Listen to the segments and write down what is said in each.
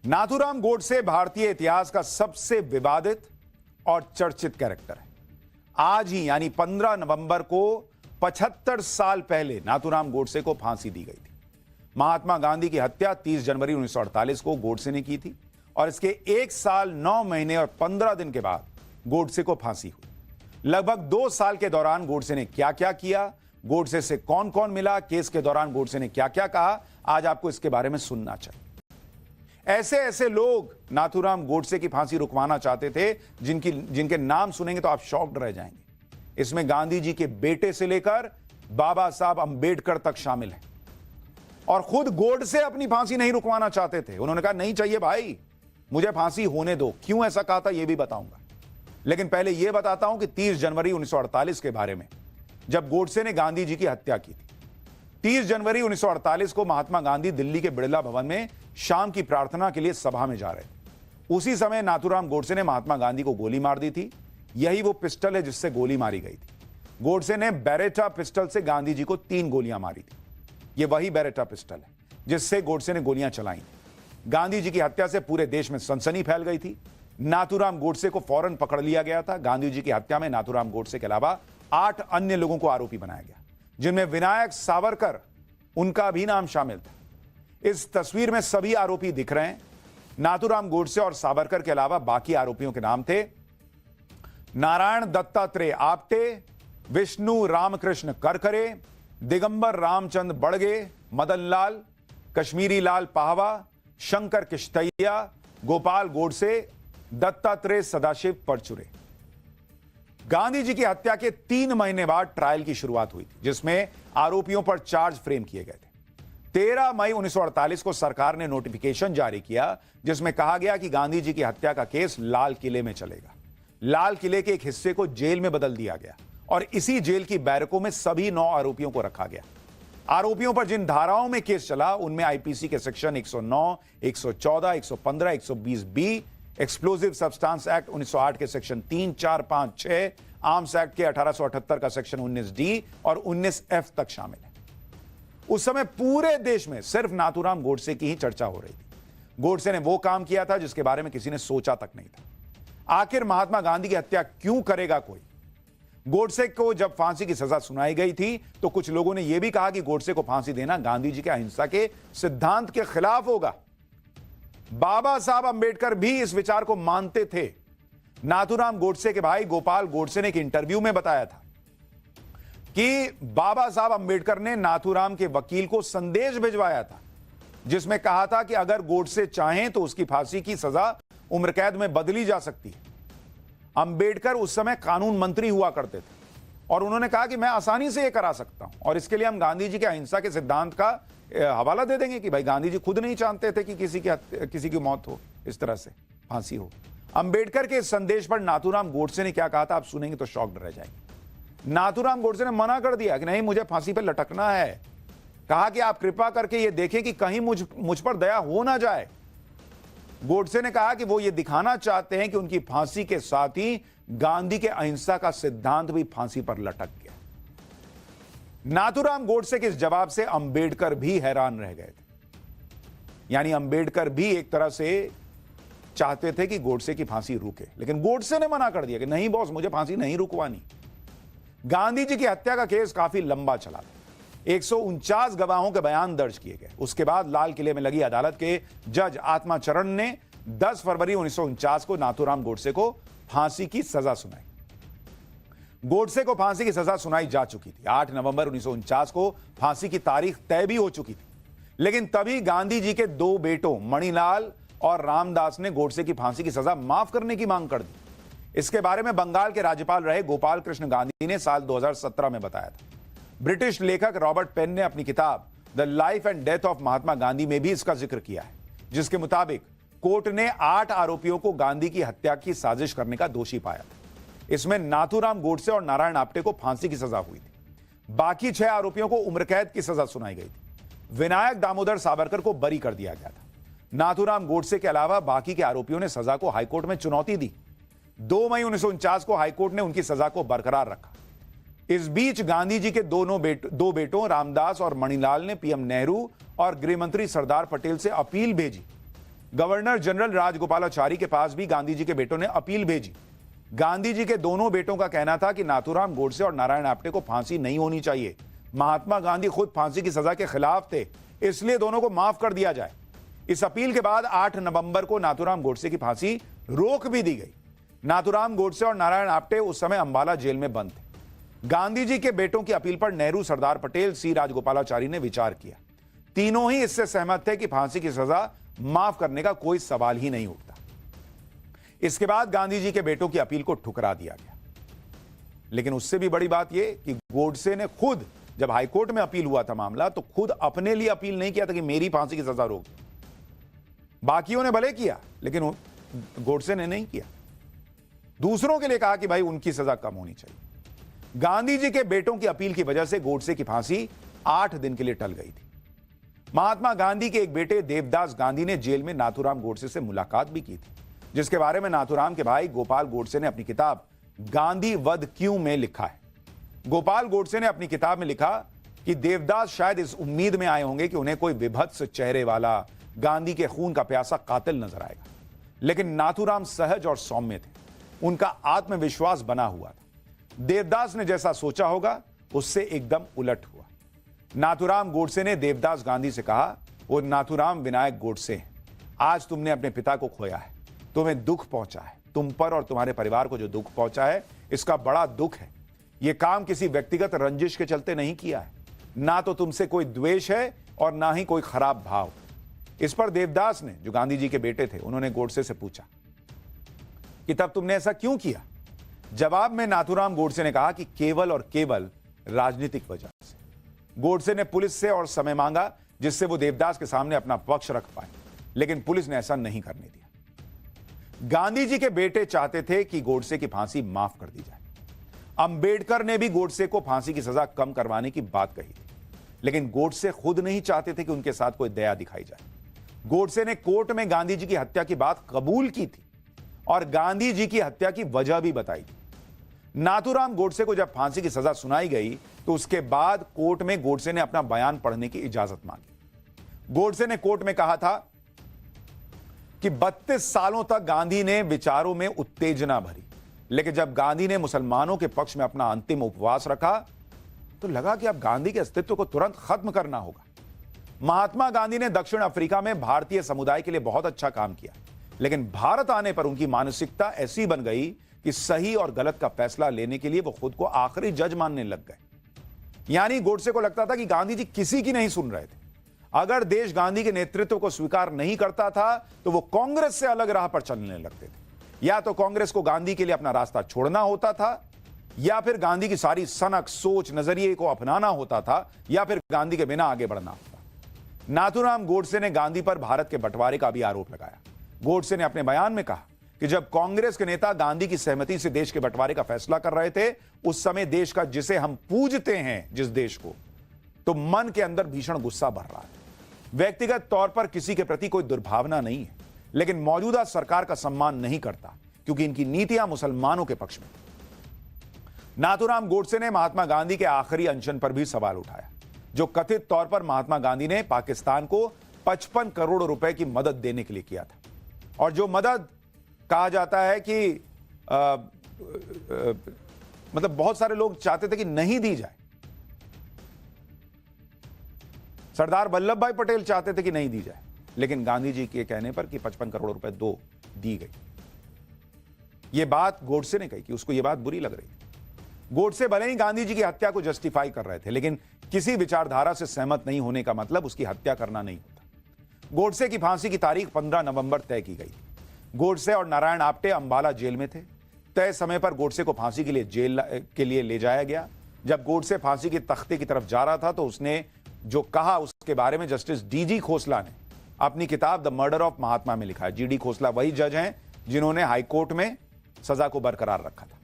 नाथूराम गोडसे भारतीय इतिहास का सबसे विवादित और चर्चित कैरेक्टर है। आज ही यानी 15 नवंबर को 75 साल पहले नाथूराम गोडसे को फांसी दी गई थी। महात्मा गांधी की हत्या 30 जनवरी 1948 को गोडसे ने की थी और इसके 1 साल 9 महीने और 15 दिन के बाद गोडसे को फांसी हुई। लगभग 2 साल के दौरान गोडसे ने क्या क्या किया, गोडसे से कौन कौन मिला, केस के दौरान गोडसे ने क्या क्या कहा, आज आपको इसके बारे में सुनना चाहिए। ऐसे ऐसे लोग नाथूराम गोडसे की फांसी रुकवाना चाहते थे जिनके नाम सुनेंगे तो आप शॉक्ड रह जाएंगे। इसमें गांधी जी के बेटे से लेकर बाबा साहब अंबेडकर तक शामिल हैं और खुद गोडसे अपनी फांसी नहीं रुकवाना चाहते थे। उन्होंने कहा नहीं चाहिए भाई, मुझे फांसी होने दो। क्यों ऐसा कहा था यह भी बताऊंगा, लेकिन पहले यह बताता हूं कि 30 जनवरी 1948 के बारे में, जब गोडसे ने गांधी जी की हत्या की थी। 30 जनवरी 1948 को महात्मा गांधी दिल्ली के बिड़ला भवन में शाम की प्रार्थना के लिए सभा में जा रहे थे। उसी समय नाथूराम गोडसे ने महात्मा गांधी को गोली मार दी थी। यही वो पिस्टल है जिससे गोली मारी गई थी। गोडसे ने बेरेटा पिस्टल से गांधी जी को 3 गोलियां मारी थी। यह वही बेरेटा पिस्टल है जिससे गोडसे ने गोलियां चलाई थी। गांधी जी की हत्या से पूरे देश में सनसनी फैल गई थी। नाथूराम गोडसे को फौरन पकड़ लिया गया था। गांधी जी की हत्या में नाथूराम गोडसे के अलावा 8 अन्य लोगों को आरोपी बनाया गया, जिनमें विनायक सावरकर, उनका भी नाम शामिल था। इस तस्वीर में सभी आरोपी दिख रहे हैं। नाथूराम गोडसे और सावरकर के अलावा बाकी आरोपियों के नाम थे नारायण दत्तात्रेय आप्टे, विष्णु रामकृष्ण करकरे, दिगंबर रामचंद्र बड़गे, मदन लाल, कश्मीरी लाल पाहवा, शंकर किश्तैया, गोपाल गोडसे, दत्तात्रेय सदाशिव परचुरे। गांधी जी की हत्या के 3 महीने बाद ट्रायल की शुरुआत हुई थी, जिसमें आरोपियों पर चार्ज फ्रेम किए गए थे। 13 मई 1948 को सरकार ने नोटिफिकेशन जारी किया, जिसमें कहा गया कि गांधी जी की हत्या का केस लाल किले में चलेगा। लाल किले के एक हिस्से को जेल में बदल दिया गया और इसी जेल की बैरकों में सभी 9 आरोपियों को रखा गया। आरोपियों पर जिन धाराओं में केस चला उनमें आईपीसी के section 109, 114, 115, 120 B, explosive substance act 1908 के सेक्शन 3, 4, 5, 6, आर्म्स एक्ट के 1878 का सेक्शन 19 डी और 19 एफ तक शामिल है। उस समय पूरे देश में सिर्फ नाथूराम गोडसे की ही चर्चा हो रही थी। गोडसे ने वो काम किया था जिसके बारे में किसी ने सोचा तक नहीं था। आखिर महात्मा गांधी की हत्या क्यों करेगा कोई? गोडसे को जब फांसी की सजा सुनाई गई थी तो कुछ लोगों ने यह भी कहा कि गोडसे को फांसी देना गांधी जी के अहिंसा के सिद्धांत के खिलाफ होगा। बाबा साहब अंबेडकर भी इस विचार को मानते थे। नाथूराम गोडसे के भाई गोपाल गोडसे ने एक इंटरव्यू में बताया था कि बाबा साहब अंबेडकर ने नाथूराम के वकील को संदेश भिजवाया था, जिसमें कहा था कि अगर गोडसे चाहें तो उसकी फांसी की सजा उम्र कैद में बदली जा सकती है। अंबेडकर उस समय कानून मंत्री हुआ करते थे और उन्होंने कहा कि मैं आसानी से यह करा सकता हूं और इसके लिए हम गांधी जी के अहिंसा के सिद्धांत का हवाला दे देंगे कि भाई गांधी जी खुद नहीं चाहते थे कि किसी की मौत हो, इस तरह से फांसी हो। अंबेडकर के इस संदेश पर नाथूराम गोडसे ने क्या कहा था आप सुनेंगे तो शॉक्ड रह जाएंगे। नाथूराम गोडसे ने मना कर दिया कि नहीं, मुझे फांसी पर लटकना है। कहा कि आप कृपा करके ये देखें कि कहीं मुझ पर दया हो ना जाए। गोडसे ने कहा कि वो ये दिखाना चाहते हैं कि उनकी फांसी के साथ ही गांधी के अहिंसा का सिद्धांत भी फांसी पर लटक गया। नाथूराम गोडसे के इस जवाब से अंबेडकर भी हैरान रह गए थे। यानी अंबेडकर भी एक तरह से चाहते थे कि गोडसे की फांसी रुके, लेकिन गोडसे ने मना कर दिया कि नहीं बॉस, मुझे फांसी नहीं रुकवानी। गांधी जी की हत्या का केस काफी लंबा चला था। 149 गवाहों के बयान दर्ज किए गए। उसके बाद लाल किले में लगी अदालत के जज आत्माचरण ने 10 फरवरी 1949 को नाथूराम गोडसे को फांसी की सजा सुनाई। गोडसे को फांसी की सजा सुनाई जा चुकी थी। 8 नवंबर 1949 को फांसी की तारीख तय भी हो चुकी थी, लेकिन तभी गांधी जी के 2 बेटों मणिलाल और रामदास ने गोडसे की फांसी की सजा माफ करने की मांग कर दी। इसके बारे में बंगाल के राज्यपाल रहे गोपाल कृष्ण गांधी ने साल 2017 में बताया था। ब्रिटिश लेखक रॉबर्ट पेन ने अपनी किताब the life and death of Mahatma Gandhi में भी इसका जिक्र किया है, जिसके मुताबिक कोर्ट ने 8 आरोपियों को गांधी की हत्या की साजिश करने का दोषी पाया था। इसमें नाथूराम गोडसे और नारायण आप्टे को फांसी की सजा हुई थी। बाकी 6 आरोपियों को उम्र कैद की सजा सुनाई गई थी। विनायक दामोदर सावरकर को बरी कर दिया गया था। नाथूराम गोडसे के अलावा बाकी के आरोपियों ने सजा को हाईकोर्ट में चुनौती दी। 2 मई 1949 को हाईकोर्ट ने उनकी सजा को बरकरार रखा। इस बीच गांधी जी के दो बेटों रामदास और मणिलाल ने पीएम नेहरू और गृह मंत्री सरदार पटेल से अपील भेजी गवर्नर जनरल राजगोपालाचारी के पास भी गांधी जी के बेटों ने अपील भेजी। गांधी जी के दोनों बेटों का कहना था कि नाथूराम गोडसे और नारायण आप्टे को फांसी नहीं होनी चाहिए। महात्मा गांधी खुद फांसी की सजा के खिलाफ थे, इसलिए दोनों को माफ कर दिया जाए। इस अपील के बाद 8 नवंबर को नाथूराम गोडसे की फांसी रोक भी दी गई। नाथूराम गोडसे और नारायण आप्टे उस समय अंबाला जेल में बंद थे। गांधी जी के बेटों की अपील पर नेहरू, सरदार पटेल, सी राजगोपालाचारी ने विचार किया। तीनों ही इससे सहमत थे कि फांसी की सजा माफ करने का कोई सवाल ही नहीं उठता। इसके बाद गांधी जी के बेटों की अपील को ठुकरा दिया गया। लेकिन उससे भी बड़ी बात यह कि गोडसे ने खुद, जब हाईकोर्ट में अपील हुआ था मामला, तो खुद अपने लिए अपील नहीं किया था कि मेरी फांसी की सजा रोक। बाकियों ने भले किया, लेकिन गोडसे ने नहीं किया। दूसरों के लिए कहा कि भाई उनकी सजा कम होनी चाहिए। गांधी जी के बेटों की अपील की वजह से गोडसे की फांसी 8 दिन के लिए टल गई थी। महात्मा गांधी के एक बेटे देवदास गांधी ने जेल में नाथूराम गोडसे से मुलाकात भी की थी, जिसके बारे में नाथूराम के भाई गोपाल गोडसे ने अपनी किताब गांधी वध क्यों में लिखा है। गोपाल गोडसे ने अपनी किताब में लिखा कि देवदास शायद इस उम्मीद में आए होंगे कि उन्हें कोई विभत्स चेहरे वाला, गांधी के खून का प्यासा कातिल नजर आएगा, लेकिन नाथूराम सहज और सौम्य थे। उनका आत्मविश्वास बना हुआ था। देवदास ने जैसा सोचा होगा उससे एकदम उलट हुआ। नाथूराम गोडसे ने देवदास गांधी से कहा, वो नाथूराम विनायक गोडसे हैं, आज तुमने अपने पिता को खोया है, तुम्हें दुख पहुंचा है। तुम पर और तुम्हारे परिवार को जो दुख पहुंचा है, इसका बड़ा दुख है। यह काम किसी व्यक्तिगत रंजिश के चलते नहीं किया है, ना तो तुमसे कोई द्वेष है और ना ही कोई खराब भाव। इस पर देवदास ने, जो गांधी जी के बेटे थे, उन्होंने गोडसे से पूछा कि तब तुमने ऐसा क्यों किया। जवाब में नाथूराम गोडसे ने कहा कि केवल और केवल राजनीतिक वजह से। गोडसे ने पुलिस से और समय मांगा जिससे वो देवदास के सामने अपना पक्ष रख पाए, लेकिन पुलिस ने ऐसा नहीं करने दिया। गांधी जी के बेटे चाहते थे कि गोडसे की फांसी माफ कर दी जाए। अंबेडकर ने भी गोडसे को फांसी की सजा कम करवाने की बात कही थी, लेकिन गोडसे खुद नहीं चाहते थे कि उनके साथ कोई दया दिखाई जाए। गोडसे ने कोर्ट में गांधी जी की हत्या की बात कबूल की थी और गांधी जी की हत्या की वजह भी बताई थी। नाथूराम गोडसे को जब फांसी की सजा सुनाई गई तो उसके बाद कोर्ट में गोडसे ने अपना बयान पढ़ने की इजाजत मांगी। गोडसे ने कोर्ट में कहा था कि 32 सालों तक गांधी ने विचारों में उत्तेजना भरी, लेकिन जब गांधी ने मुसलमानों के पक्ष में अपना अंतिम उपवास रखा तो लगा कि अब गांधी के अस्तित्व को तुरंत खत्म करना होगा। महात्मा गांधी ने दक्षिण अफ्रीका में भारतीय समुदाय के लिए बहुत अच्छा काम किया, लेकिन भारत आने पर उनकी मानसिकता ऐसी बन गई कि सही और गलत का फैसला लेने के लिए वो खुद को आखिरी जज मानने लग गए। यानी गोडसे को लगता था कि गांधी जी किसी की नहीं सुन रहे थे। अगर देश गांधी के नेतृत्व को स्वीकार नहीं करता था तो वो कांग्रेस से अलग राह पर चलने लगते थे। या तो कांग्रेस को गांधी के लिए अपना रास्ता छोड़ना होता था, या फिर गांधी की सारी सनक, सोच, नजरिए को अपनाना होता था, या फिर गांधी के बिना आगे बढ़ना होता। नाथूराम गोडसे ने गांधी पर भारत के बंटवारे का भी आरोप लगाया। गोडसे ने अपने बयान में कहा कि जब कांग्रेस के नेता गांधी की सहमति से देश के बंटवारे का फैसला कर रहे थे, उस समय देश का, जिसे हम पूजते हैं, जिस देश को, तो मन के अंदर भीषण गुस्सा भर रहा है। व्यक्तिगत तौर पर किसी के प्रति कोई दुर्भावना नहीं है, लेकिन मौजूदा सरकार का सम्मान नहीं करता क्योंकि इनकी नीतियां मुसलमानों के पक्ष में। नाथूराम गोडसे ने महात्मा गांधी के आखिरी अनशन पर भी सवाल उठाया, जो कथित तौर पर महात्मा गांधी ने पाकिस्तान को 55 करोड़ रुपए की मदद देने के लिए किया था, और जो मदद कहा जाता है कि मतलब बहुत सारे लोग चाहते थे कि नहीं दी जाए। सरदार वल्लभ भाई पटेल चाहते थे कि नहीं दी जाए, लेकिन गांधी जी के कहने पर कि 55 करोड़ रुपए दी गई। यह बात गोडसे ने कही कि उसको यह बात बुरी लग रही थी। गोडसे भले ही गांधी जी की हत्या को जस्टिफाई कर रहे थे, लेकिन किसी विचारधारा से सहमत नहीं होने का मतलब उसकी हत्या करना नहीं होता। गोडसे की फांसी की तारीख 15 नवंबर तय की गई थी। गोडसे और नारायण आप्टे अंबाला जेल में थे। तय समय पर गोडसे को फांसी के लिए जेल के लिए ले जाया गया। जब गोडसे फांसी के तख्ते की तरफ जा रहा था तो उसने जो कहा उसके बारे में जस्टिस डीजी खोसला ने अपनी किताब द मर्डर ऑफ महात्मा में लिखा है। जीडी खोसला वही जज हैं जिन्होंने हाईकोर्ट में सजा को बरकरार रखा था।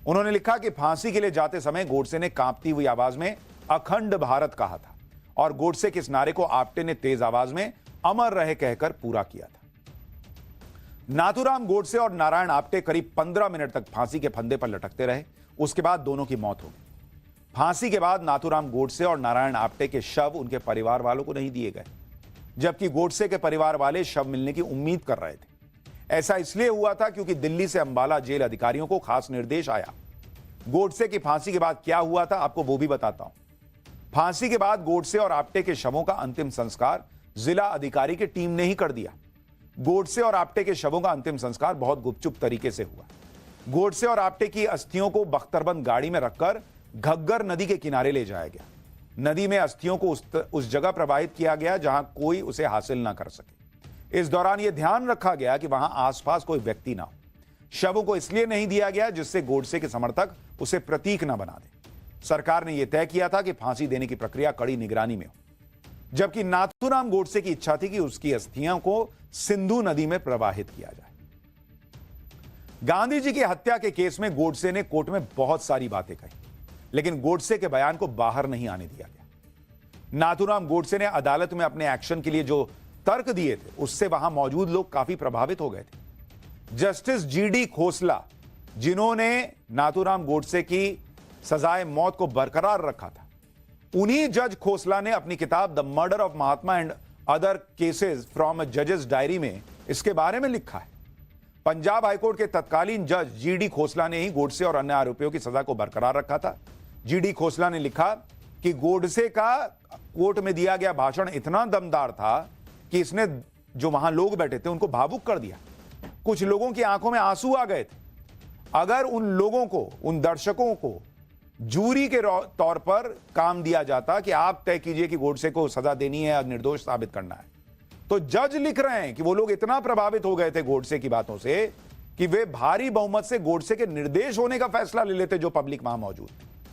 उन्होंने लिखा कि फांसी के लिए जाते समय गोडसे ने कांपती हुई आवाज में अखंड भारत कहा था, और गोडसे के इस नारे को आप्टे ने तेज आवाज में अमर रहे कहकर पूरा किया था। नाथूराम गोडसे और नारायण आप्टे करीब 15 मिनट तक फांसी के फंदे पर लटकते रहे। उसके बाद दोनों की मौत हो गई। फांसी के बाद नाथूराम गोडसे और नारायण आप्टे के शव उनके परिवार वालों को नहीं दिए गए। जबकि गोडसे के परिवार वाले शव मिलने की उम्मीद कर रहे थे। ऐसा इसलिए हुआ था क्योंकि दिल्ली से अंबाला जेल अधिकारियों को खास निर्देश आया। गोडसे की फांसी के बाद क्या हुआ था आपको वो भी बताता हूं। फांसी के बाद गोडसे और आप्टे के शवों का अंतिम संस्कार जिला अधिकारी की टीम ने ही कर दिया। गोडसे और आप्टे के शवों का अंतिम संस्कार बहुत गुपचुप तरीके से हुआ। गोडसे और आप्टे की अस्थियों को बख्तरबंद गाड़ी में रखकर घग्गर नदी के किनारे ले जाया गया। नदी में अस्थियों को उस जगह प्रवाहित किया गया जहां कोई उसे हासिल ना कर सके। इस दौरान यह ध्यान रखा गया कि वहां आसपास कोई व्यक्ति ना हो। शवों को इसलिए नहीं दिया गया जिससे गोडसे के समर्थक उसे प्रतीक ना बना दे। सरकार ने यह तय किया था कि फांसी देने की प्रक्रिया कड़ी निगरानी में हो, जबकि नाथूराम गोडसे की इच्छा थी कि उसकी अस्थियां को सिंधु नदी में प्रवाहित किया जाए। गांधी जी की हत्या के केस में गोडसे ने कोर्ट में बहुत सारी बातें कही, लेकिन गोडसे के बयान को बाहर नहीं आने दिया गया। नाथूराम गोडसे ने अदालत में अपने एक्शन के लिए जो तर्क दिए थे उससे वहां मौजूद लोग काफी प्रभावित हो गए थे। जस्टिस जीडी खोसला, जिन्होंने नाथूराम गोडसे की सजाए मौत को बरकरार रखा था, उन्हीं जज खोसला ने अपनी किताब the murder of Mahatma and other cases from a जजेस डायरी में इसके बारे में लिखा है। पंजाब हाईकोर्ट के तत्कालीन जज जीडी खोसला ने ही गोडसे और अन्य आरोपियों की सजा को बरकरार रखा था। जीडी खोसला ने लिखा कि गोडसे का कोर्ट में दिया गया भाषण इतना दमदार था कि इसने जो वहां लोग बैठे थे उनको भावुक कर दिया। कुछ लोगों की आंखों में आंसू आ गए थे। अगर उन लोगों को, उन दर्शकों को जूरी के तौर पर काम दिया जाता कि आप तय कीजिए कि गोडसे को सजा देनी है या निर्दोष साबित करना है, तो जज लिख रहे हैं कि वो लोग इतना प्रभावित हो गए थे गोडसे की बातों से कि वे भारी बहुमत से गोडसे के निर्देश होने का फैसला ले लेते जो पब्लिक वहां मौजूद थी।